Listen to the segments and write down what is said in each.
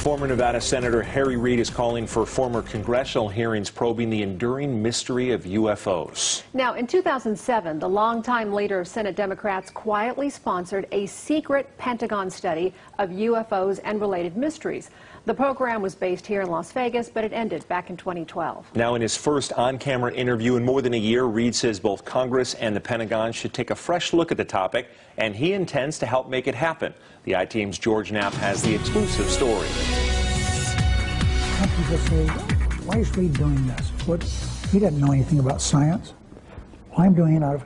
Former Nevada Senator Harry Reid is calling for former congressional hearings probing the enduring mystery of UFOs. Now, in 2007, the longtime leader of Senate Democrats quietly sponsored a secret Pentagon study of UFOs and related mysteries. The program was based here in Las Vegas, but it ended back in 2012. Now, in his first on-camera interview in more than a year, Reid says both Congress and the Pentagon should take a fresh look at the topic, and he intends to help make it happen. The I-Team's George Knapp has the exclusive story. Some people say, why is Reid doing this? He doesn't know anything about science. Well, I'm doing it out of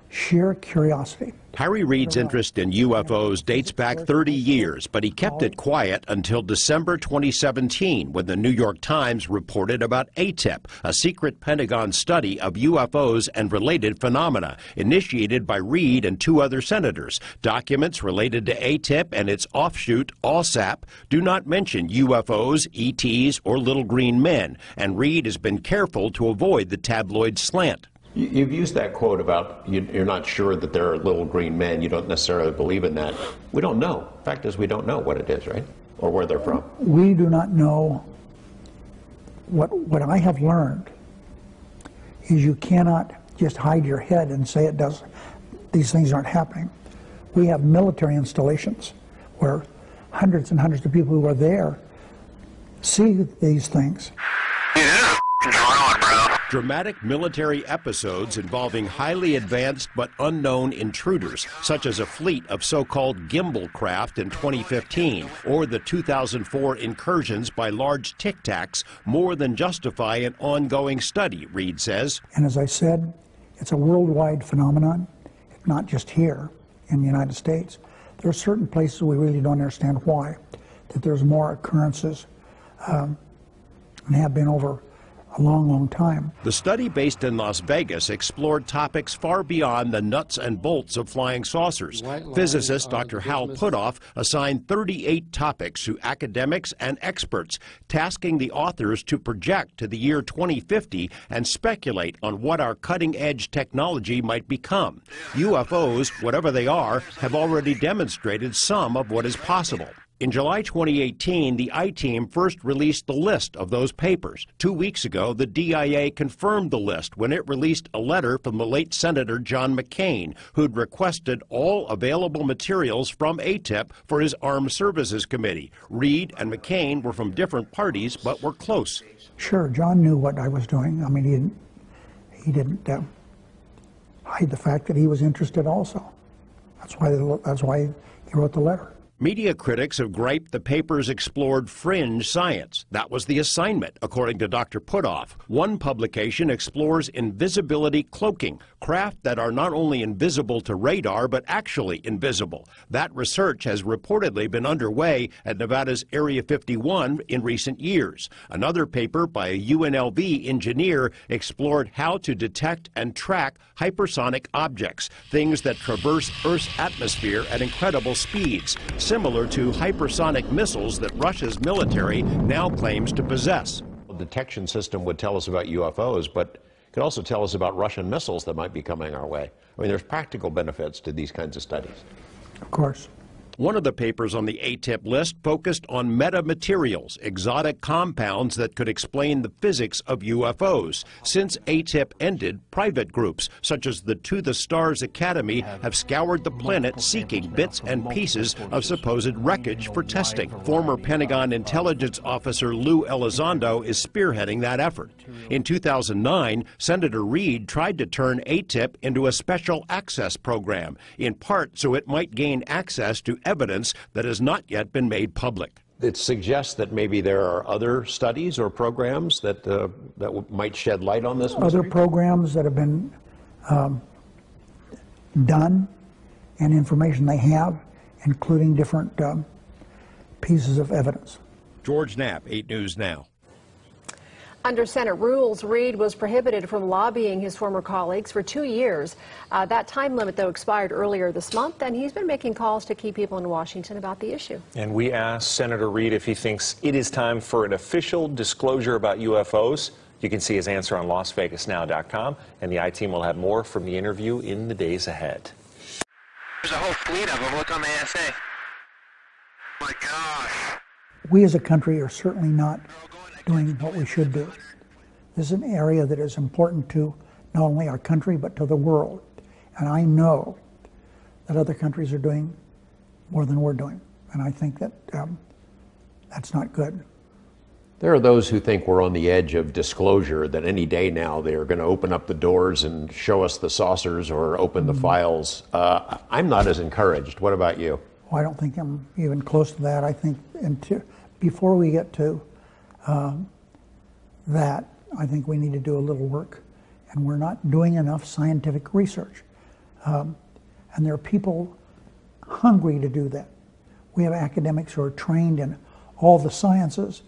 sheer curiosity. Harry Reid's interest in UFOs dates back 30 years, but he kept it quiet until December 2017, when the New York Times reported about ATIVE, a secret Pentagon study of UFOs and related phenomena, initiated by Reid and two other senators. Documents related to ATIVE and its offshoot, ALSAP, do not mention UFOs, ETs, or little green men, and Reid has been careful to avoid the tabloid slant. You've used that quote about you're not sure that there are little green men. You don't necessarily believe in that. We don't know. The fact is, we don't know what it is, right? Or where they're from. We do not know. What I have learned is you cannot just hide your head and say these things aren't happening. We have military installations where hundreds and hundreds of people who are there see these things. Dramatic military episodes involving highly advanced but unknown intruders, such as a fleet of so-called gimbal craft in 2015, or the 2004 incursions by large Tic Tacs, more than justify an ongoing study, Reid says. And as I said, it's a worldwide phenomenon, not just here in the United States. There are certain places we really don't understand why, that there's more occurrences and have been over a long, long time. The study based in Las Vegas explored topics far beyond the nuts and bolts of flying saucers. Physicist Dr. Hal Puthoff assigned 38 topics to academics and experts, tasking the authors to project to the year 2050 and speculate on what our cutting-edge technology might become. UFOs, whatever they are, have already demonstrated some of what is possible. In July 2018, the I-Team first released the list of those papers. 2 weeks ago, the DIA confirmed the list when it released a letter from the late Senator John McCain, who'd requested all available materials from ATIVE for his Armed Services Committee. Reid and McCain were from different parties, but were close. Sure, John knew what I was doing. I mean, he didn't hide the fact that he was interested also. That's why he wrote the letter. Media critics have griped the papers explored fringe science. That was the assignment, according to Dr. Puthoff. One publication explores invisibility cloaking, craft that are not only invisible to radar, but actually invisible. That research has reportedly been underway at Nevada's Area 51 in recent years. Another paper by a UNLV engineer explored how to detect and track hypersonic objects, things that traverse Earth's atmosphere at incredible speeds, similar to hypersonic missiles that Russia's military now claims to possess. The detection system would tell us about UFOs, but it could also tell us about Russian missiles that might be coming our way. I mean, there's practical benefits to these kinds of studies. Of course. One of the papers on the ATIP list focused on metamaterials, exotic compounds that could explain the physics of UFOs. Since ATIP ended, private groups, such as the To the Stars Academy, have scoured the planet seeking bits and pieces of supposed wreckage for testing. Former Pentagon intelligence officer Lou Elizondo is spearheading that effort. In 2009, Senator Reid tried to turn ATIP into a special access program, in part so it might gain access to evidence that has not yet been made public. It suggests that maybe there are other studies or programs that might shed light on this mystery? Other programs that have been done and information they have, including different pieces of evidence. George Knapp, 8 News Now. Under Senate rules, Reid was prohibited from lobbying his former colleagues for 2 years. That time limit, though, expired earlier this month, and he's been making calls to key people in Washington about the issue. And we asked Senator Reid if he thinks it is time for an official disclosure about UFOs. You can see his answer on LasVegasNow.com, and the I-Team will have more from the interview in the days ahead. There's a whole fleet of them. Look on the ASA. My gosh. we as a country are certainly not doing what we should do. This is an area that is important to not only our country, but to the world. And I know that other countries are doing more than we're doing. And I think that that's not good. There are those who think we're on the edge of disclosure, that any day now they're going to open up the doors and show us the saucers or open the files. I'm not as encouraged. What about you? Well, I don't think I'm even close to that. I think before we get to that, I think we need to do a little work. And we're not doing enough scientific research. And there are people hungry to do that. We have academics who are trained in all the sciences.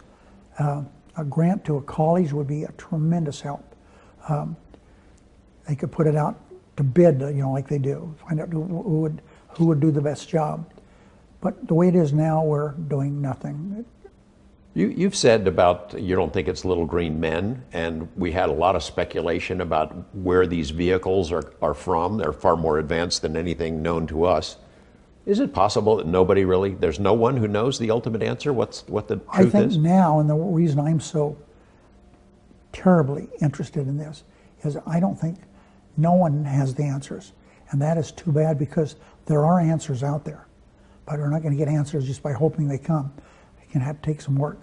A grant to a college would be a tremendous help. They could put it out to bid, like they do, find out who would do the best job. But the way it is now, we're doing nothing. You've said about you don't think it's little green men, and we had a lot of speculation about where these vehicles are from. They're far more advanced than anything known to us. Is it possible that there's no one who knows the ultimate answer, what the truth is? I think now, and the reason I'm so terribly interested in this is I don't think no one has the answers. And that is too bad, because there are answers out there. But we're not going to get answers just by hoping they come. It can have to take some work.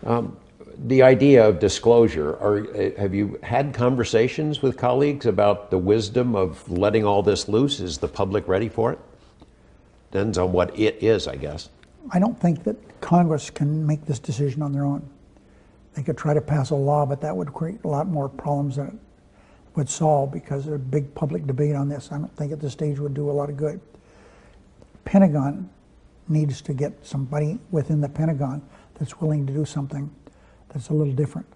The idea of disclosure, have you had conversations with colleagues about the wisdom of letting all this loose? Is the public ready for it? Depends on what it is, I guess. I don't think that Congress can make this decision on their own. They could try to pass a law, but that would create a lot more problems than it would solve, because there's a big public debate on this. I don't think at this stage would do a lot of good. Pentagon needs to get somebody within the Pentagon that's willing to do something that's a little different.